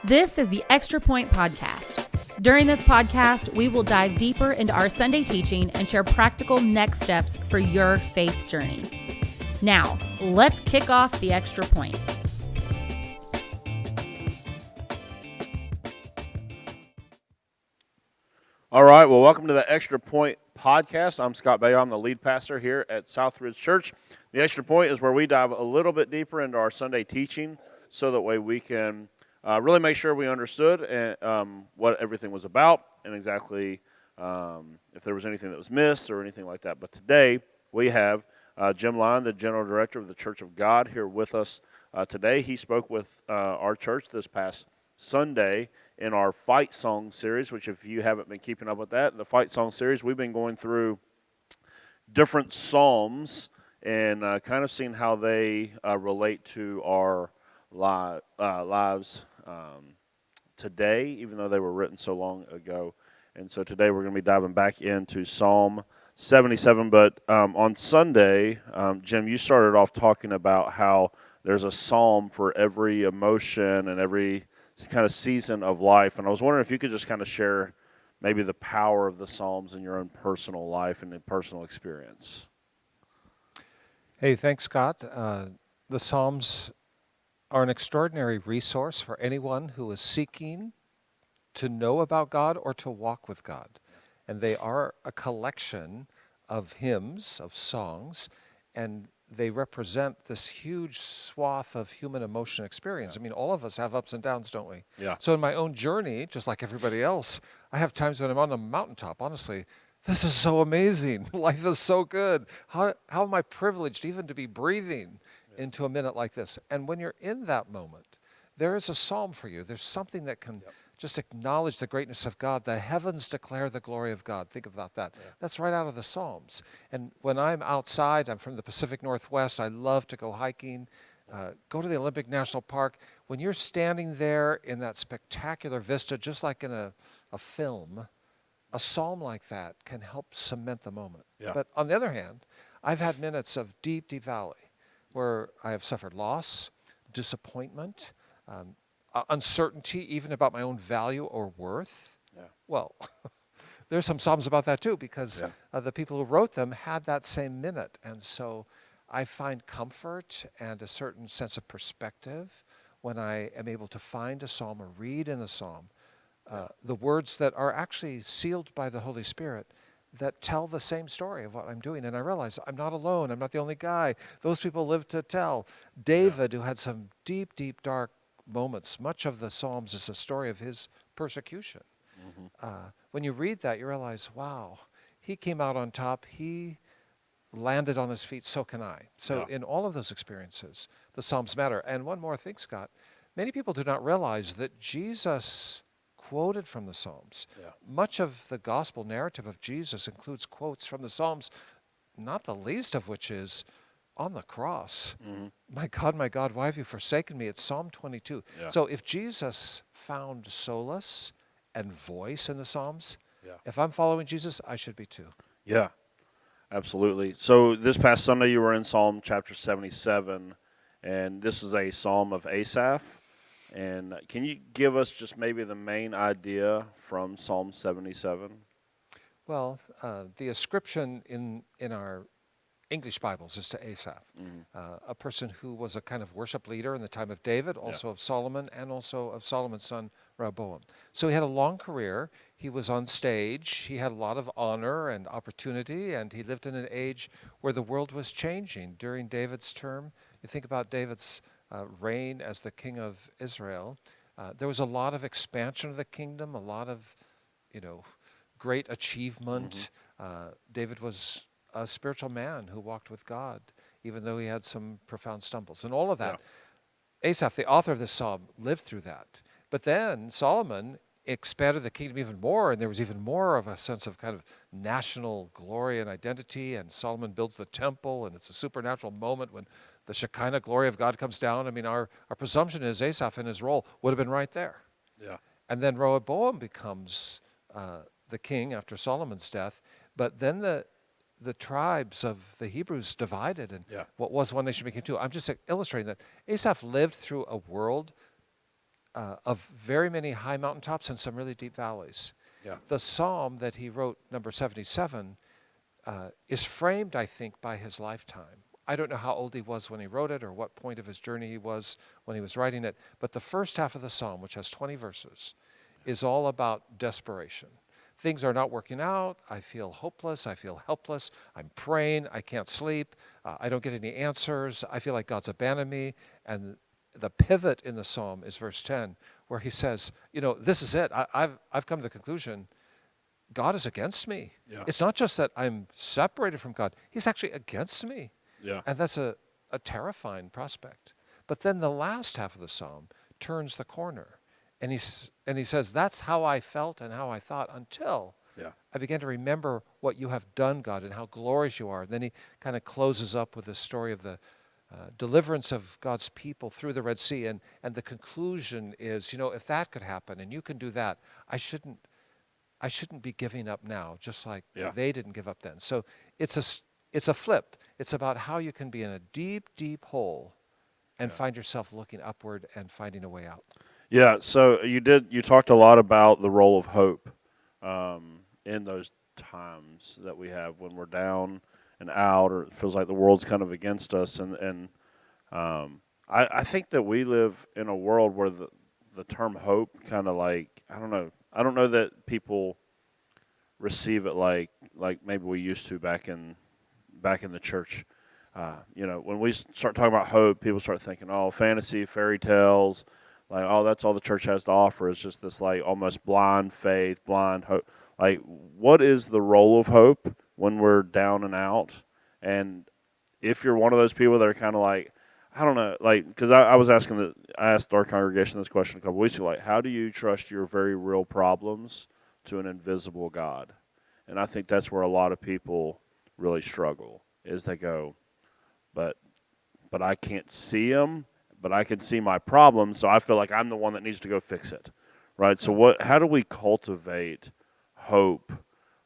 This is the Extra Point Podcast. During this podcast, we will dive deeper into our Sunday teaching and share practical next steps for your faith journey. Now, let's kick off the Extra Point. All right, well, welcome to the Extra Point Podcast. I'm Scott Bayo. I'm the lead pastor here at Southridge Church. The Extra Point is where we dive a little bit deeper into our Sunday teaching so that way we can really make sure we understood what everything was about and exactly if there was anything that was missed or anything like that. But today we have Jim Lyon, the General Director of the Church of God, here with us today. He spoke with our church this past Sunday in our Fight Song series, which if you haven't been keeping up with that, the Fight Song series, we've been going through different psalms and kind of seeing how they relate to our lives today, even though they were written so long ago. And so today we're going to be diving back into Psalm 77. But on Sunday, Jim, you started off talking about how there's a psalm for every emotion and every kind of season of life. And I was wondering if you could just kind of share maybe the power of the Psalms in your own personal life and in personal experience. Hey, thanks, Scott. The Psalms are an extraordinary resource for anyone who is seeking to know about God or to walk with God. And they are a collection of hymns, of songs, and they represent this huge swath of human emotion experience. I mean, all of us have ups and downs, don't we? Yeah. So in my own journey, just like everybody else, I have times when I'm on a mountaintop, honestly, this is so amazing. Life is so good. How am I privileged even to be breathing into a minute like this? And when you're in that moment, there is a psalm for you. There's something that can just acknowledge the greatness of God. The heavens declare the glory of God. Think about that. Yeah. That's right out of the Psalms. And when I'm outside, I'm from the Pacific Northwest, I love to go hiking, go to the Olympic National Park. When you're standing there in that spectacular vista, just like in a film, a psalm like that can help cement the moment. Yeah. But on the other hand, I've had minutes of deep, deep valley where I have suffered loss, disappointment, uncertainty even about my own value or worth. Yeah. Well, there's some psalms about that too, because the people who wrote them had that same minute. And so I find comfort and a certain sense of perspective when I am able to find a psalm or read in a psalm the words that are actually sealed by the Holy Spirit that tell the same story of what I'm doing. And I realize I'm not alone. I'm not the only guy. Those people live to tell. David, who had some deep, deep, dark moments, much of the Psalms is a story of his persecution. Mm-hmm. When you read that, you realize, wow, he came out on top. He landed on his feet, so can I. So in all of those experiences, the Psalms matter. And one more thing, Scott, many people do not realize that Jesus quoted from the Psalms. Yeah. Much of the gospel narrative of Jesus includes quotes from the Psalms, not the least of which is on the cross. Mm-hmm. My God, why have you forsaken me? It's Psalm 22. Yeah. So if Jesus found solace and voice in the Psalms, if I'm following Jesus, I should be too. Yeah, absolutely. So this past Sunday you were in Psalm chapter 77, and this is a psalm of Asaph. And can you give us just maybe the main idea from Psalm 77? Well, the ascription in our English Bibles is to Asaph, a person who was a kind of worship leader in the time of David, also of Solomon, and also of Solomon's son Rehoboam. So he had a long career. He was on stage. He had a lot of honor and opportunity, and he lived in an age where the world was changing during David's term. You think about David's reign as the king of Israel. There was a lot of expansion of the kingdom, a lot of, great achievement. Mm-hmm. David was a spiritual man who walked with God, even though he had some profound stumbles. And all of that, Asaph, the author of this psalm, lived through that. But then Solomon expanded the kingdom even more, and there was even more of a sense of kind of national glory and identity, and Solomon builds the temple, and it's a supernatural moment when the Shekinah glory of God comes down. I mean, our presumption is Asaph in his role would have been right there. Yeah. And then Rehoboam becomes the king after Solomon's death, but then the tribes of the Hebrews divided, and what was one nation became two. I'm just illustrating that Asaph lived through a world of very many high mountaintops and some really deep valleys. Yeah. The psalm that he wrote, number 77, is framed, I think, by his lifetime. I don't know how old he was when he wrote it or what point of his journey he was when he was writing it, but the first half of the psalm, which has 20 verses, is all about desperation. Things are not working out. I feel hopeless. I feel helpless. I'm praying. I can't sleep. I don't get any answers. I feel like God's abandoned me. And the pivot in the psalm is verse 10, where he says, this is it. I've come to the conclusion, God is against me. Yeah. It's not just that I'm separated from God. He's actually against me. Yeah. And that's a terrifying prospect. But then the last half of the psalm turns the corner. And he says, that's how I felt and how I thought until I began to remember what you have done, God, and how glorious you are. And then he kind of closes up with the story of the deliverance of God's people through the Red Sea. And the conclusion is, if that could happen and you can do that, I shouldn't be giving up now, just like they didn't give up then. So it's a flip. It's about how you can be in a deep, deep hole and find yourself looking upward and finding a way out. Yeah, so you talked a lot about the role of hope in those times that we have when we're down and out, or it feels like the world's kind of against us. And I think that we live in a world where the term hope kind of like, I don't know that people receive it like maybe we used to back in the church. When we start talking about hope, people start thinking, oh, fantasy, fairy tales. Like, oh, that's all the church has to offer is just this, like, almost blind faith, blind hope. Like, what is the role of hope when we're down and out? And if you're one of those people that are kind of like, I don't know, like, because I asked our congregation this question a couple weeks ago, like, how do you trust your very real problems to an invisible God? And I think that's where a lot of people really struggle, is they go, but I can't see him. But I can see my problem, so I feel like I'm the one that needs to go fix it, right? So how do we cultivate hope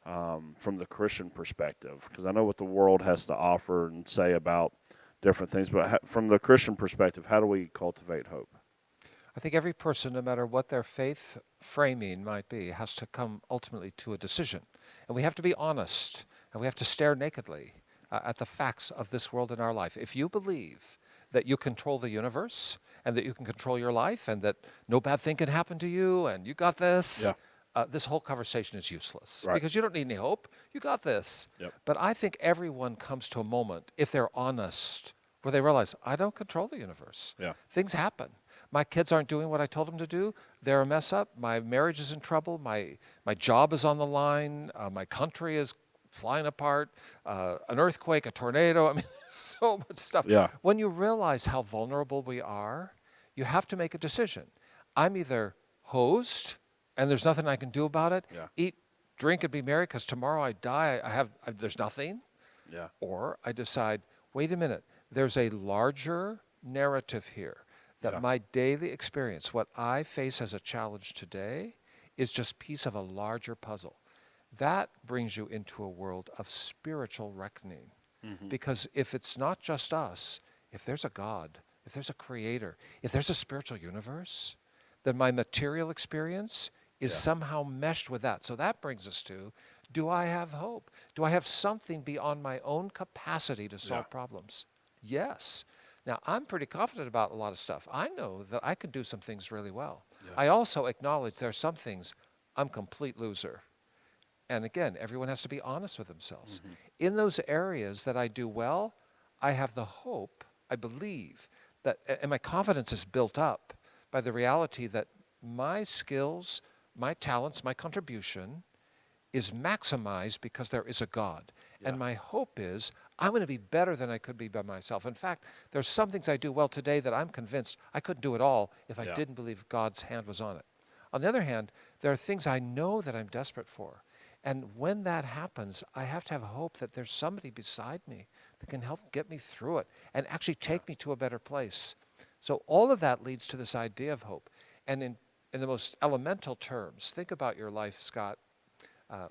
from the Christian perspective? Because I know what the world has to offer and say about different things, but from the Christian perspective, how do we cultivate hope? I think every person, no matter what their faith framing might be, has to come ultimately to a decision. And we have to be honest, and we have to stare nakedly at the facts of this world in our life. If you believe that you control the universe and that you can control your life and that no bad thing can happen to you and you got this, this whole conversation is useless because you don't need any hope. You got this. Yep. But I think everyone comes to a moment, if they're honest, where they realize, I don't control the universe. Yeah. Things happen. My kids aren't doing what I told them to do. They're a mess up. My marriage is in trouble. My job is on the line. My country is flying apart, an earthquake, a tornado. I mean, so much stuff. Yeah. When you realize how vulnerable we are, you have to make a decision. I'm either hosed, and there's nothing I can do about it. Yeah. Eat, drink, and be merry, because tomorrow I die. There's nothing. Yeah. Or I decide, wait a minute, there's a larger narrative here that my daily experience, what I face as a challenge today, is just piece of a larger puzzle. That brings you into a world of spiritual reckoning. Mm-hmm. Because if it's not just us, if there's a God, if there's a creator, if there's a spiritual universe, then my material experience is somehow meshed with that. So that brings us to, do I have hope? Do I have something beyond my own capacity to solve problems? Yes. Now, I'm pretty confident about a lot of stuff. I know that I can do some things really well. Yeah. I also acknowledge there are some things I'm complete loser. And again, everyone has to be honest with themselves. Mm-hmm. In those areas that I do well, I have the hope, I believe, that, and my confidence is built up by the reality that my skills, my talents, my contribution is maximized because there is a God. Yeah. And my hope is I'm going to be better than I could be by myself. In fact, there's some things I do well today that I'm convinced I couldn't do it all if I didn't believe God's hand was on it. On the other hand, there are things I know that I'm desperate for. And when that happens, I have to have hope that there's somebody beside me that can help get me through it and actually take me to a better place. So all of that leads to this idea of hope. And in the most elemental terms, think about your life, Scott.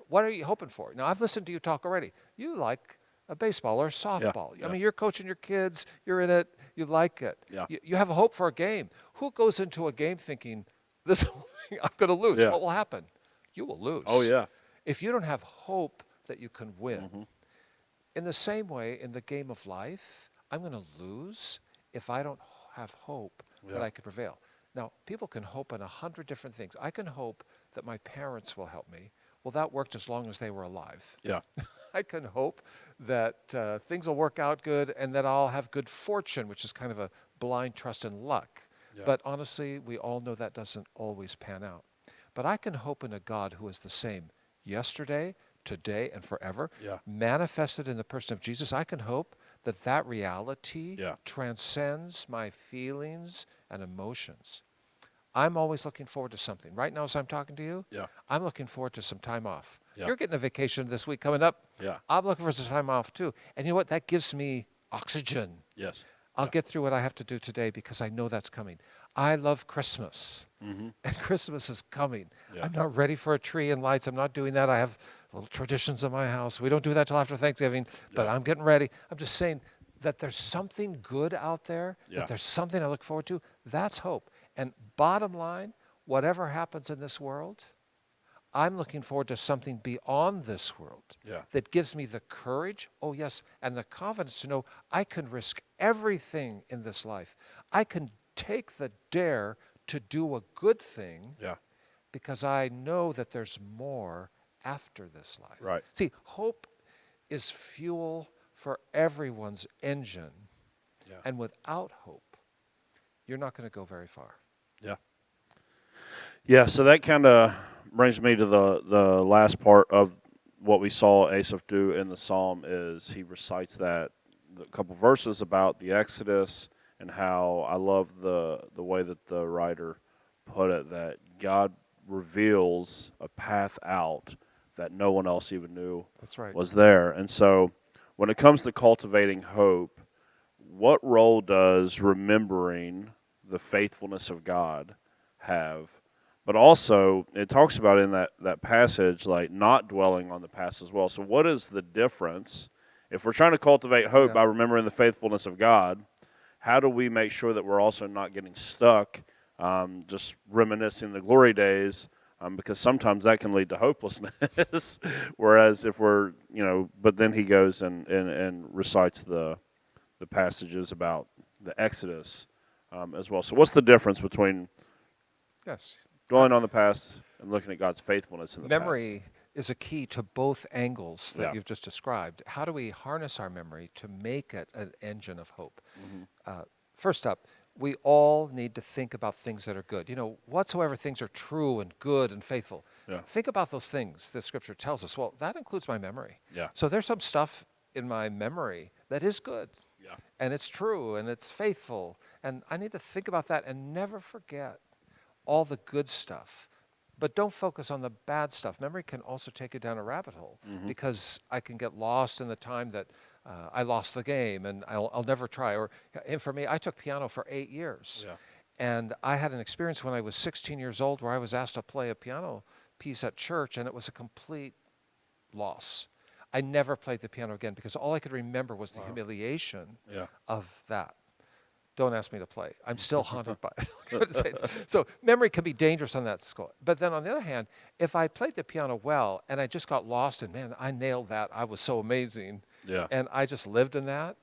What are you hoping for? Now, I've listened to you talk already. You like a baseball or a softball. yeah. I mean, you're coaching your kids, you're in it, you like it. Yeah. You have a hope for a game. Who goes into a game thinking, this I'm going to lose? Yeah. What will happen? You will lose. Oh, yeah. If you don't have hope that you can win. In the same way, in the game of life, I'm going to lose if I don't have hope that Yeah. I can prevail. Now, people can hope on 100 different things. I can hope that my parents will help me. Well, that worked as long as they were alive. Yeah. I can hope that things will work out good and that I'll have good fortune, which is kind of a blind trust in luck. Yeah. But honestly, we all know that doesn't always pan out. But I can hope in a God who is the same yesterday, today, and forever, Yeah. manifested in the person of Jesus. I can hope that that reality Yeah. transcends my feelings and emotions. I'm always looking forward to something. Right now, as I'm talking to you, Yeah. I'm looking forward to some time off. Yeah. You're getting a vacation this week coming up. Yeah. I'm looking for some time off too. And you know what? That gives me oxygen. Yes. I'll get through what I have to do today because I know that's coming. I love Christmas, and Christmas is coming. Yeah. I'm not ready for a tree and lights. I'm not doing that. I have little traditions in my house. We don't do that till after Thanksgiving, but I'm getting ready. I'm just saying that there's something good out there, Yeah. that there's something I look forward to. That's hope. And bottom line, whatever happens in this world, I'm looking forward to something beyond this world Yeah. that gives me the courage, oh yes, and the confidence to know I can risk everything in this life. I can take the dare to do a good thing Yeah. because I know that there's more after this life. Right. See, hope is fuel for everyone's engine, Yeah. and without hope, you're not going to go very far. Yeah. Yeah, so that kind of brings me to the last part of what we saw Asaph do in the psalm is he recites the couple verses about the Exodus and how I love the way that the writer put it, that God reveals a path out that no one else even knew That's right. was there. And so when it comes to cultivating hope, what role does remembering the faithfulness of God have? But also, it talks about in that passage, like not dwelling on the past as well. So what is the difference? If we're trying to cultivate hope Yeah. by remembering the faithfulness of God, how do we make sure that we're also not getting stuck just reminiscing the glory days? Because sometimes that can lead to hopelessness. Whereas if we're, but then he goes and recites the passages about the Exodus as well. So what's the difference between Yes. dwelling on the past and looking at God's faithfulness in the Memory is a key to both angles that Yeah. you've just described. How do we harness our memory to make it an engine of hope? First up, we all need to think about things that are good. Whatsoever things are true and good and faithful. Yeah. Think about those things the scripture tells us. Well, that includes my memory. Yeah. So there's some stuff in my memory that is good. Yeah. And it's true and it's faithful. And I need to think about that and never forget all the good stuff. But don't focus on the bad stuff. Memory can also take you down a rabbit hole because I can get lost in the time that I lost the game and I'll never try. And for me, I took piano for 8 years. Yeah. And I had an experience when I was 16 years old where I was asked to play a piano piece at church, and it was a complete loss. I never played the piano again because all I could remember was the humiliation Yeah. of that. Don't ask me to play. I'm still haunted by it. So memory can be dangerous on that score. But then on the other hand, if I played the piano well and I just got lost and, man, I nailed that, I was so amazing, Yeah. and I just lived in that,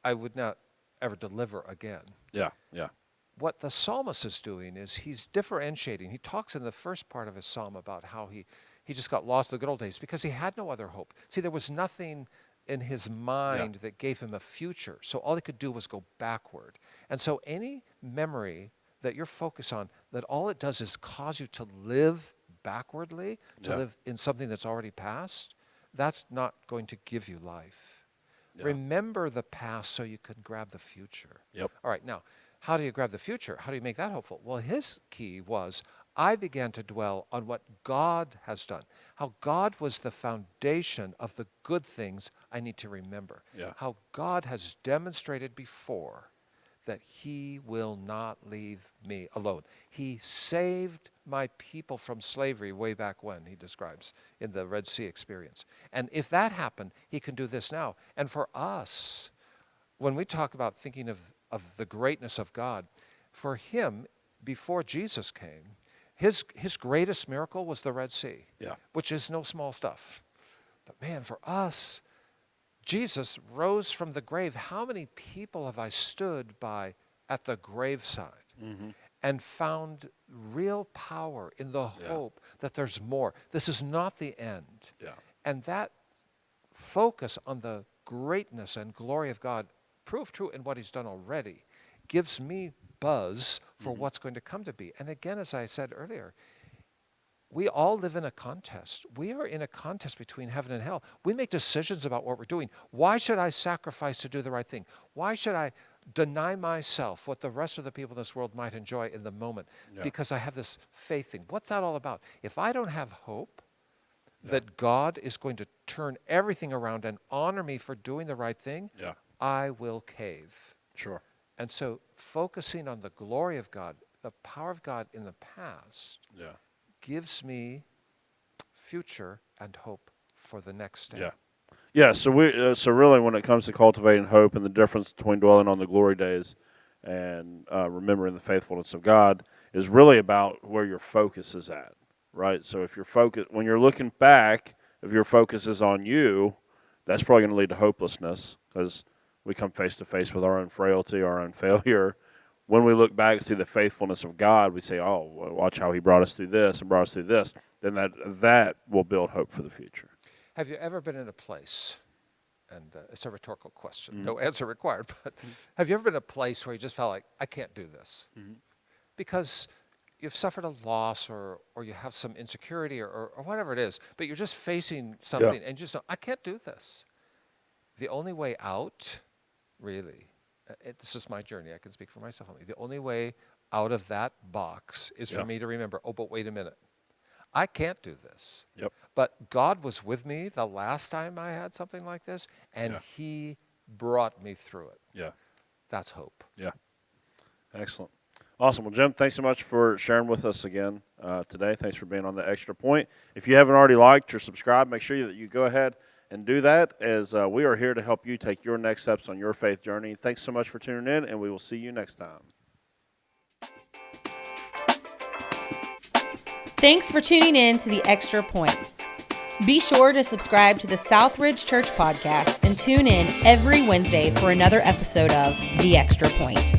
I would not ever deliver again. Yeah. Yeah. What the psalmist is doing is he's differentiating. He talks in the first part of his psalm about how he just got lost in the good old days because he had no other hope. See, there was nothing in his mind that gave him a future. So all he could do was go backward. And so any memory that you're focused on, that all it does is cause you to live backwardly, to live in something that's already passed, that's not going to give you life. Yeah. Remember the past so you can grab the future. Yep. All right, now, how do you grab the future? How do you make that hopeful? Well, his key was, I began to dwell on what God has done, how God was the foundation of the good things I need to remember, Yeah. how God has demonstrated before that he will not leave me alone. He saved my people from slavery way back when, he describes in the Red Sea experience. And if that happened, he can do this now. And for us, when we talk about thinking of the greatness of God, for him, before Jesus came, his greatest miracle was the Red Sea, which is no small stuff. But man, for us, Jesus rose from the grave. How many people have I stood by at the graveside and found real power in the hope that there's more? This is not the end. And that focus on the greatness and glory of God, proved true in what he's done already, gives me buzz for what's going to come to be. And again, as I said earlier, we all live in a contest. We are in a contest between heaven and hell. We make decisions about what we're doing. Why should I sacrifice to do the right thing? Why should I deny myself what the rest of the people in this world might enjoy in the moment? Because I have this faith thing. What's that all about? If I don't have hope that God is going to turn everything around and honor me for doing the right thing, I will cave. Sure. And so focusing on the glory of God, the power of God in the past, gives me future and hope for the next step. So really, when it comes to cultivating hope and the difference between dwelling on the glory days and remembering the faithfulness of God is really about where your focus is at, right? So if your focus, when you're looking back, if your focus is on you, that's probably going to lead to hopelessness, because we come face to face with our own frailty, our own failure. When we look back to the faithfulness of God, we say, oh, well, watch how he brought us through this and brought us through this. Then that will build hope for the future. Have you ever been in a place, and it's a rhetorical question, no answer required, but have you ever been in a place where you just felt like, I can't do this? Because you've suffered a loss or you have some insecurity or whatever it is, but you're just facing something and you just know, I can't do this. The only way out, really, this is my journey, I can speak for myself only. The only way out of that box is for me to remember, oh, but wait a minute. I can't do this. But God was with me the last time I had something like this, and he brought me through it. That's hope. Excellent. Awesome. Well, Jim, thanks so much for sharing with us again today. Thanks for being on The Extra Point. If you haven't already liked or subscribed, make sure that you go ahead and do that, as we are here to help you take your next steps on your faith journey. Thanks so much for tuning in, and we will see you next time. Thanks for tuning in to The Extra Point. Be sure to subscribe to the Southridge Church podcast and tune in every Wednesday for another episode of The Extra Point.